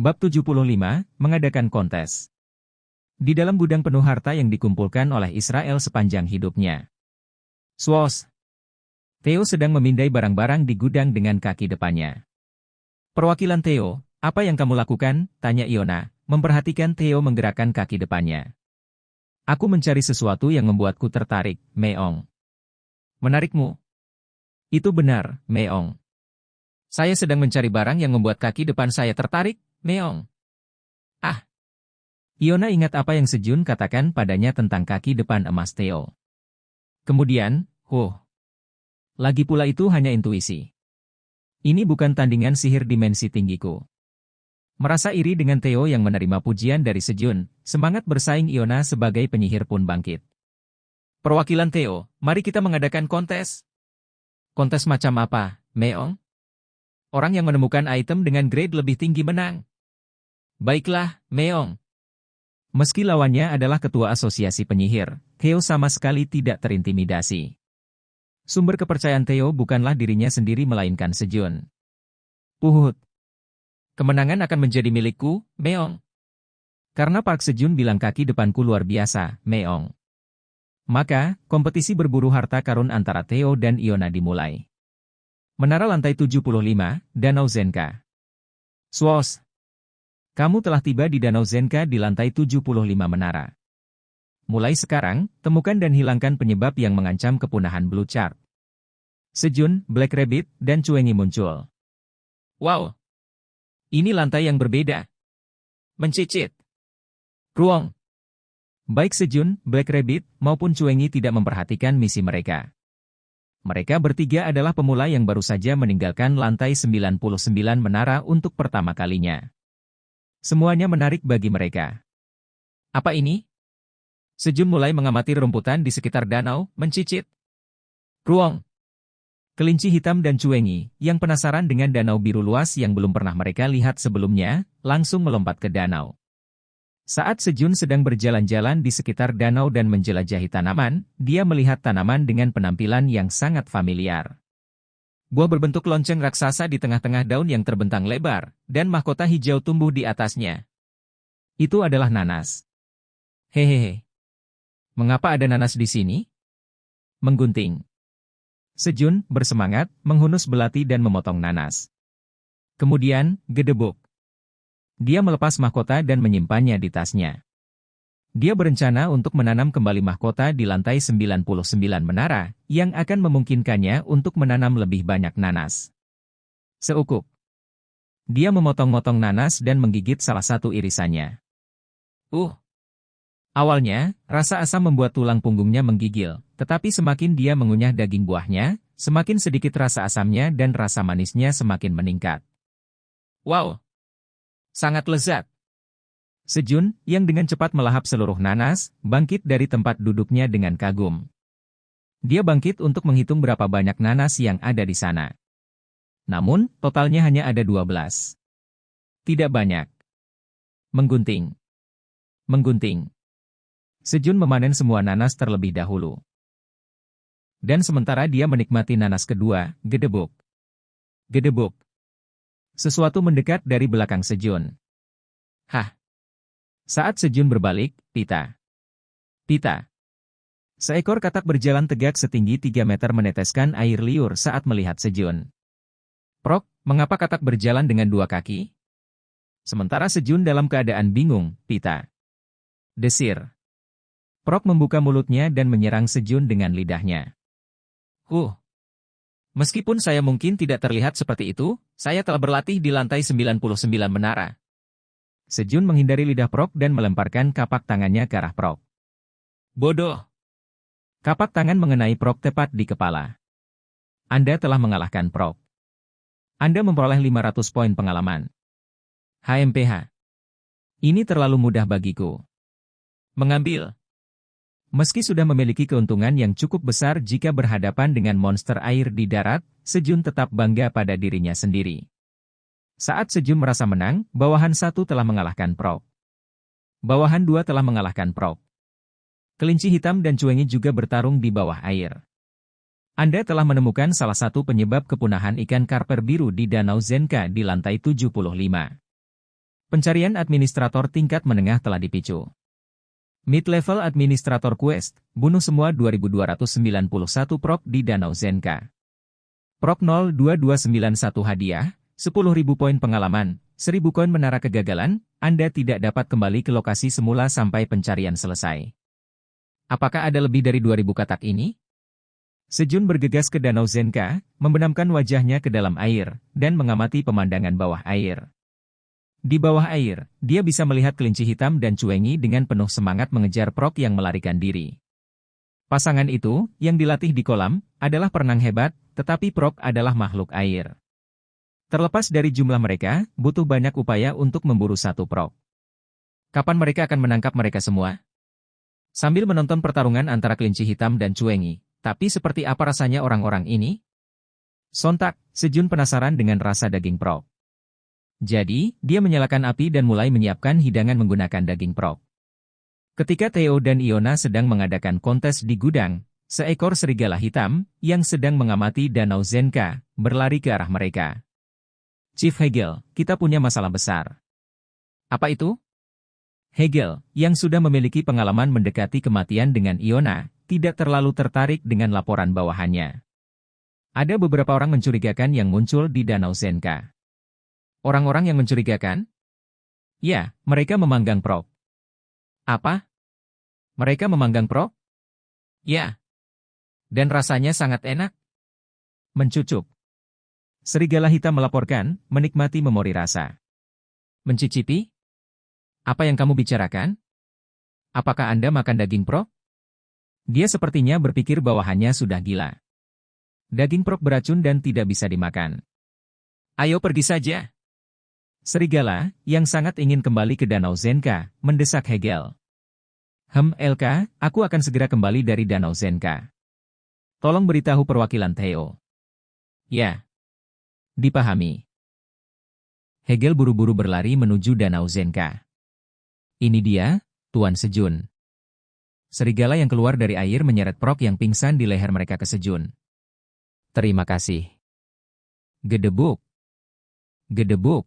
Bab 75, mengadakan kontes. Di dalam gudang penuh harta yang dikumpulkan oleh Israel sepanjang hidupnya. Swos. Theo sedang memindai barang-barang di gudang dengan kaki depannya. Perwakilan Theo, apa yang kamu lakukan? Tanya Iona, memperhatikan Theo menggerakkan kaki depannya. Aku mencari sesuatu yang membuatku tertarik, Meong. Menarikmu? Itu benar, Meong. Saya sedang mencari barang yang membuat kaki depan saya tertarik, Meong. Ah. Iona ingat apa yang Sejun katakan padanya tentang kaki depan emas Theo. Kemudian, lagi pula itu hanya intuisi. Ini bukan tandingan sihir dimensi tinggiku. Merasa iri dengan Theo yang menerima pujian dari Sejun, semangat bersaing Iona sebagai penyihir pun bangkit. Perwakilan Theo, mari kita mengadakan kontes. Kontes macam apa, Meong? Orang yang menemukan item dengan grade lebih tinggi menang. Baiklah, Meong. Meski lawannya adalah ketua asosiasi penyihir, Theo sama sekali tidak terintimidasi. Sumber kepercayaan Theo bukanlah dirinya sendiri melainkan Sejun. Puhut. Kemenangan akan menjadi milikku, Meong. Karena Park Sejun bilang kaki depanku luar biasa, Meong. Maka, kompetisi berburu harta karun antara Theo dan Iona dimulai. Menara lantai 75, Danau Zenka. Swos. Kamu telah tiba di Danau Zenka di lantai 75 menara. Mulai sekarang, temukan dan hilangkan penyebab yang mengancam kepunahan Blue Chart. Sejun, Black Rabbit, dan Cuengi muncul. Wow! Ini lantai yang berbeda. Mencicit. Ruang. Baik Sejun, Black Rabbit, maupun Cuengi tidak memperhatikan misi mereka. Mereka bertiga adalah pemula yang baru saja meninggalkan lantai 99 menara untuk pertama kalinya. Semuanya menarik bagi mereka. Apa ini? Sejun mulai mengamati rumputan di sekitar danau, mencicit. Ruang. Kelinci hitam dan Cuengi, yang penasaran dengan danau biru luas yang belum pernah mereka lihat sebelumnya, langsung melompat ke danau. Saat Sejun sedang berjalan-jalan di sekitar danau dan menjelajahi tanaman, dia melihat tanaman dengan penampilan yang sangat familiar. Buah berbentuk lonceng raksasa di tengah-tengah daun yang terbentang lebar, dan mahkota hijau tumbuh di atasnya. Itu adalah nanas. Hehehe. Mengapa ada nanas di sini? Menggunting. Sejun, bersemangat, menghunus belati dan memotong nanas. Kemudian, gedebuk. Dia melepas mahkota dan menyimpannya di tasnya. Dia berencana untuk menanam kembali mahkota di lantai 99 menara, yang akan memungkinkannya untuk menanam lebih banyak nanas. Seukup. Dia memotong-motong nanas dan menggigit salah satu irisannya. Awalnya, rasa asam membuat tulang punggungnya menggigil, tetapi semakin dia mengunyah daging buahnya, semakin sedikit rasa asamnya dan rasa manisnya semakin meningkat. Wow! Sangat lezat. Sejun, yang dengan cepat melahap seluruh nanas, bangkit dari tempat duduknya dengan kagum. Dia bangkit untuk menghitung berapa banyak nanas yang ada di sana. Namun, totalnya hanya ada 12. Tidak banyak. Menggunting. Menggunting. Sejun memanen semua nanas terlebih dahulu. Dan sementara dia menikmati nanas kedua, gedebuk. Gedebuk. Sesuatu mendekat dari belakang Sejun. Hah! Saat Sejun berbalik, Pita. Pita. Seekor katak berjalan tegak setinggi 3 meter meneteskan air liur saat melihat Sejun. Prok, mengapa katak berjalan dengan 2 kaki? Sementara Sejun dalam keadaan bingung, Pita. Desir. Prok membuka mulutnya dan menyerang Sejun dengan lidahnya. Meskipun saya mungkin tidak terlihat seperti itu, saya telah berlatih di lantai 99 menara. Sejun menghindari lidah Prok dan melemparkan kapak tangannya ke arah Prok. Bodoh! Kapak tangan mengenai Prok tepat di kepala. Anda telah mengalahkan Prok. Anda memperoleh 500 poin pengalaman. HMPH. Ini terlalu mudah bagiku. Mengambil. Meski sudah memiliki keuntungan yang cukup besar jika berhadapan dengan monster air di darat, Sejun tetap bangga pada dirinya sendiri. Saat Sejun merasa menang, bawahan 1 telah mengalahkan Prok. Bawahan 2 telah mengalahkan Prok. Kelinci hitam dan Cuengi juga bertarung di bawah air. Anda telah menemukan salah satu penyebab kepunahan ikan karper biru di Danau Zenka di lantai 75. Pencarian administrator tingkat menengah telah dipicu. Mid-level administrator quest, bunuh semua 2291 prok di Danau Zenka. Prok 02291 hadiah, 10.000 poin pengalaman, 1.000 koin menara kegagalan, Anda tidak dapat kembali ke lokasi semula sampai pencarian selesai. Apakah ada lebih dari 2.000 katak ini? Sejun bergegas ke Danau Zenka, membenamkan wajahnya ke dalam air, dan mengamati pemandangan bawah air. Di bawah air, dia bisa melihat kelinci hitam dan cuengi dengan penuh semangat mengejar prok yang melarikan diri. Pasangan itu, yang dilatih di kolam, adalah perenang hebat, tetapi prok adalah makhluk air. Terlepas dari jumlah mereka, butuh banyak upaya untuk memburu satu prok. Kapan mereka akan menangkap mereka semua? Sambil menonton pertarungan antara kelinci hitam dan cuengi, tapi seperti apa rasanya orang-orang ini? Sontak, Sejun penasaran dengan rasa daging prok. Jadi, dia menyalakan api dan mulai menyiapkan hidangan menggunakan daging prok. Ketika Theo dan Iona sedang mengadakan kontes di gudang, seekor serigala hitam, yang sedang mengamati Danau Zenka, berlari ke arah mereka. Chief Hegel, kita punya masalah besar. Apa itu? Hegel, yang sudah memiliki pengalaman mendekati kematian dengan Iona, tidak terlalu tertarik dengan laporan bawahannya. Ada beberapa orang mencurigakan yang muncul di Danau Zenka. Orang-orang yang mencurigakan? Ya, mereka memanggang prok. Apa? Mereka memanggang prok? Ya. Dan rasanya sangat enak. Mencucuk. Serigala hitam melaporkan, menikmati memori rasa. Mencicipi? Apa yang kamu bicarakan? Apakah Anda makan daging prok? Dia sepertinya berpikir bawahannya sudah gila. Daging prok beracun dan tidak bisa dimakan. Ayo pergi saja. Serigala, yang sangat ingin kembali ke Danau Zenka, mendesak Hegel. Elka, aku akan segera kembali dari Danau Zenka. Tolong beritahu perwakilan Theo. Ya. Dipahami. Hegel buru-buru berlari menuju Danau Zenka. Ini dia, Tuan Sejun. Serigala yang keluar dari air menyeret prok yang pingsan di leher mereka ke Sejun. Terima kasih. Gedebuk. Gedebuk.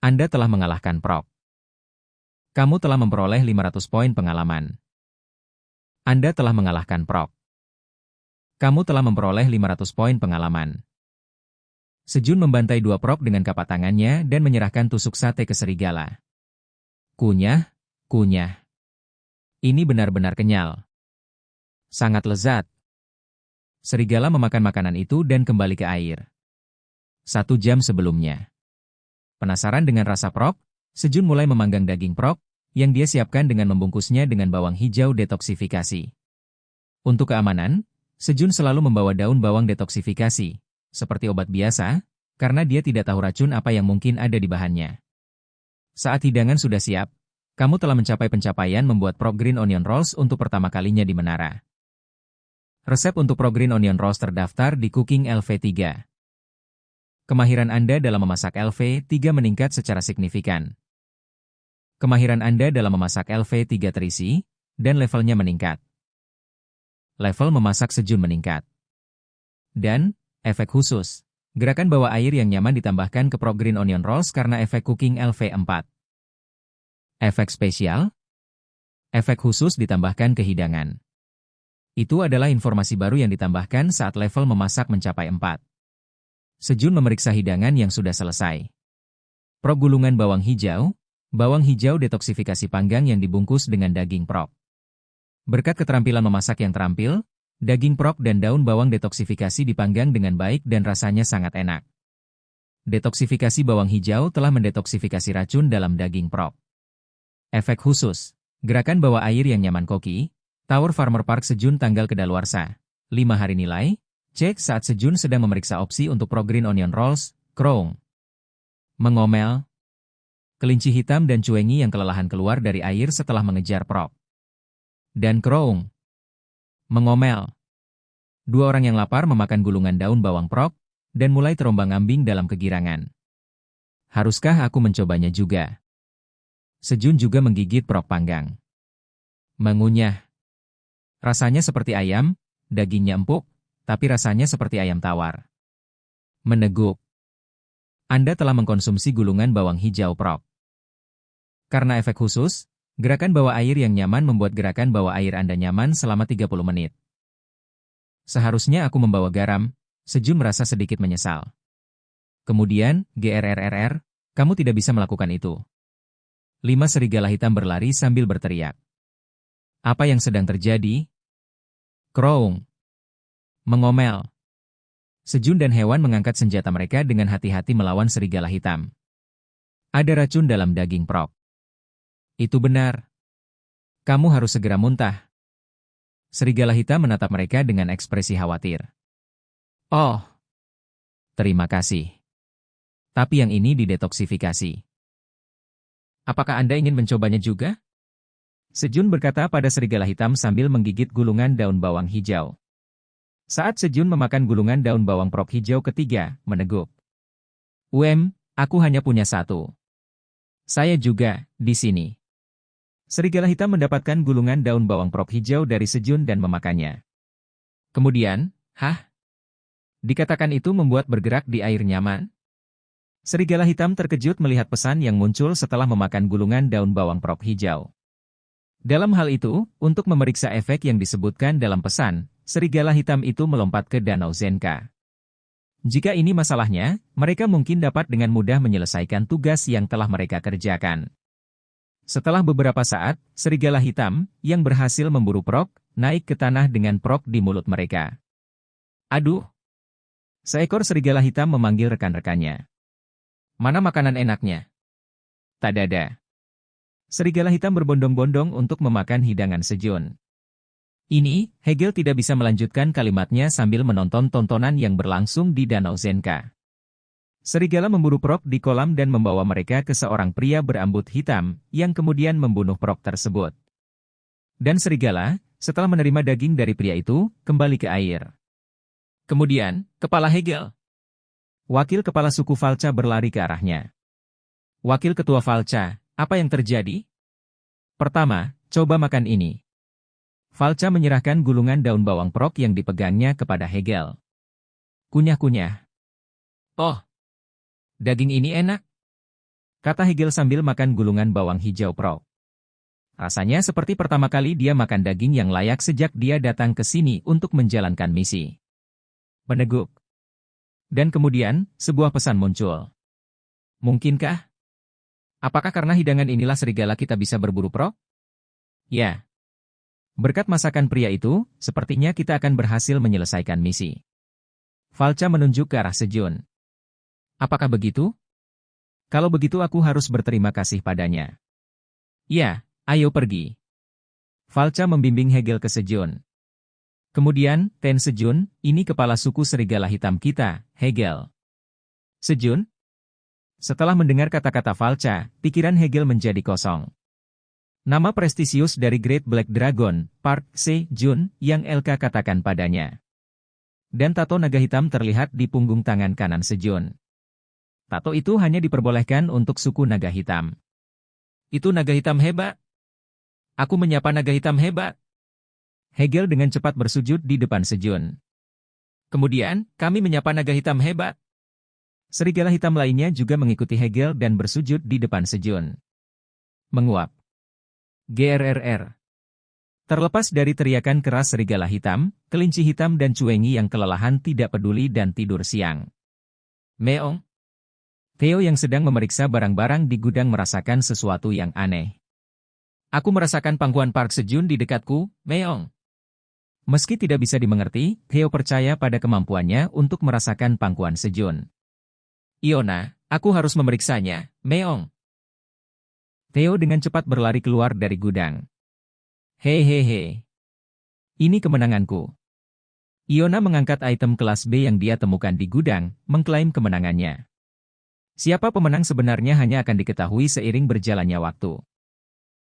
Anda telah mengalahkan prok. Kamu telah memperoleh 500 poin pengalaman. Anda telah mengalahkan prok. Kamu telah memperoleh 500 poin pengalaman. Sejun membantai dua prok dengan kapak tangannya dan menyerahkan tusuk sate ke serigala. Kunyah, kunyah. Ini benar-benar kenyal. Sangat lezat. Serigala memakan makanan itu dan kembali ke air. 1 jam sebelumnya. Penasaran dengan rasa prok, Sejun mulai memanggang daging prok, yang dia siapkan dengan membungkusnya dengan bawang hijau detoksifikasi. Untuk keamanan, Sejun selalu membawa daun bawang detoksifikasi, seperti obat biasa, karena dia tidak tahu racun apa yang mungkin ada di bahannya. Saat hidangan sudah siap, kamu telah mencapai pencapaian membuat prok green onion rolls untuk pertama kalinya di menara. Resep untuk prok green onion rolls terdaftar di Cooking LV3. Kemahiran Anda dalam memasak LV3 meningkat secara signifikan. Kemahiran Anda dalam memasak LV3 terisi, dan levelnya meningkat. Level memasak Sejun meningkat. Dan, efek khusus, gerakan bawa air yang nyaman ditambahkan ke prok green onion rolls karena efek Cooking LV4. Efek spesial, efek khusus ditambahkan ke hidangan. Itu adalah informasi baru yang ditambahkan saat level memasak mencapai 4. Sejun memeriksa hidangan yang sudah selesai. Prok gulungan bawang hijau detoksifikasi panggang yang dibungkus dengan daging prok. Berkat keterampilan memasak yang terampil, daging prok dan daun bawang detoksifikasi dipanggang dengan baik dan rasanya sangat enak. Detoksifikasi bawang hijau telah mendetoksifikasi racun dalam daging prok. Efek khusus, gerakan bawa air yang nyaman koki, Tower Farmer Park Sejun tanggal kedaluarsa. 5 hari nilai. Cek saat Sejun sedang memeriksa opsi untuk prok green onion rolls, Krong. Mengomel. Kelinci hitam dan cuengi yang kelelahan keluar dari air setelah mengejar prok. Dan Krong. Mengomel. 2 orang yang lapar memakan gulungan daun bawang prok, dan mulai terombang-ambing dalam kegirangan. Haruskah aku mencobanya juga? Sejun juga menggigit prok panggang. Mengunyah. Rasanya seperti ayam, dagingnya empuk, tapi rasanya seperti ayam tawar. Meneguk. Anda telah mengkonsumsi gulungan bawang hijau prok. Karena efek khusus, gerakan bawa air yang nyaman membuat gerakan bawa air Anda nyaman selama 30 menit. Seharusnya aku membawa garam, Sejun merasa sedikit menyesal. Kemudian, GRRRR, kamu tidak bisa melakukan itu. 5 serigala hitam berlari sambil berteriak. Apa yang sedang terjadi? Croung. Mengomel. Sejun dan hewan mengangkat senjata mereka dengan hati-hati melawan serigala hitam. Ada racun dalam daging Prok. Itu benar. Kamu harus segera muntah. Serigala hitam menatap mereka dengan ekspresi khawatir. Oh. Terima kasih. Tapi yang ini didetoksifikasi. Apakah Anda ingin mencobanya juga? Sejun berkata pada serigala hitam sambil menggigit gulungan daun bawang hijau. Saat Sejun memakan gulungan daun bawang Prok hijau ketiga, meneguk. Aku hanya punya 1. Saya juga, di sini. Serigala hitam mendapatkan gulungan daun bawang Prok hijau dari Sejun dan memakannya. Kemudian, dikatakan itu membuat bergerak di air nyaman? Serigala hitam terkejut melihat pesan yang muncul setelah memakan gulungan daun bawang Prok hijau. Dalam hal itu, untuk memeriksa efek yang disebutkan dalam pesan, serigala hitam itu melompat ke Danau Zenka. Jika ini masalahnya, mereka mungkin dapat dengan mudah menyelesaikan tugas yang telah mereka kerjakan. Setelah beberapa saat, serigala hitam, yang berhasil memburu Prok, naik ke tanah dengan Prok di mulut mereka. Aduh! Seekor serigala hitam memanggil rekan-rekannya. Mana makanan enaknya? Tadada. Serigala hitam berbondong-bondong untuk memakan hidangan Sejun. Ini, Hegel tidak bisa melanjutkan kalimatnya sambil menonton tontonan yang berlangsung di Danau Zenka. Serigala memburu Prok di kolam dan membawa mereka ke seorang pria berambut hitam, yang kemudian membunuh Prok tersebut. Dan serigala, setelah menerima daging dari pria itu, kembali ke air. Kemudian, kepala Hegel. Wakil kepala suku Falca berlari ke arahnya. Wakil ketua Falca, apa yang terjadi? Pertama, coba makan ini. Falca menyerahkan gulungan daun bawang Prok yang dipegangnya kepada Hegel. Kunyah-kunyah. Oh, daging ini enak, kata Hegel sambil makan gulungan bawang hijau Prok. Rasanya seperti pertama kali dia makan daging yang layak sejak dia datang ke sini untuk menjalankan misi. Meneguk. Dan kemudian, sebuah pesan muncul. Mungkinkah? Apakah karena hidangan inilah serigala kita bisa berburu Prok? Ya. Berkat masakan pria itu, sepertinya kita akan berhasil menyelesaikan misi. Falca menunjuk ke arah Sejun. Apakah begitu? Kalau begitu aku harus berterima kasih padanya. Ya, ayo pergi. Falca membimbing Hegel ke Sejun. Kemudian, Ten Sejun, ini kepala suku serigala hitam kita, Hegel. Sejun? Setelah mendengar kata-kata Falca, pikiran Hegel menjadi kosong. Nama prestisius dari Great Black Dragon, Park Se-jun, yang LK katakan padanya. Dan tato naga hitam terlihat di punggung tangan kanan Sejun. Tato itu hanya diperbolehkan untuk suku naga hitam. Itu naga hitam hebat. Aku menyapa naga hitam hebat. Hegel dengan cepat bersujud di depan Sejun. Kemudian, kami menyapa naga hitam hebat. Serigala hitam lainnya juga mengikuti Hegel dan bersujud di depan Sejun. Menguap. GRRR. Terlepas dari teriakan keras serigala hitam, kelinci hitam dan cuengi yang kelelahan tidak peduli dan tidur siang. Meong. Theo yang sedang memeriksa barang-barang di gudang merasakan sesuatu yang aneh. Aku merasakan pangkuan Park Sejun di dekatku, Meong. Meski tidak bisa dimengerti, Theo percaya pada kemampuannya untuk merasakan pangkuan Sejun. Iona, aku harus memeriksanya, Meong. Theo dengan cepat berlari keluar dari gudang. Hehehe. Ini kemenanganku. Iona mengangkat item kelas B yang dia temukan di gudang, mengklaim kemenangannya. Siapa pemenang sebenarnya hanya akan diketahui seiring berjalannya waktu.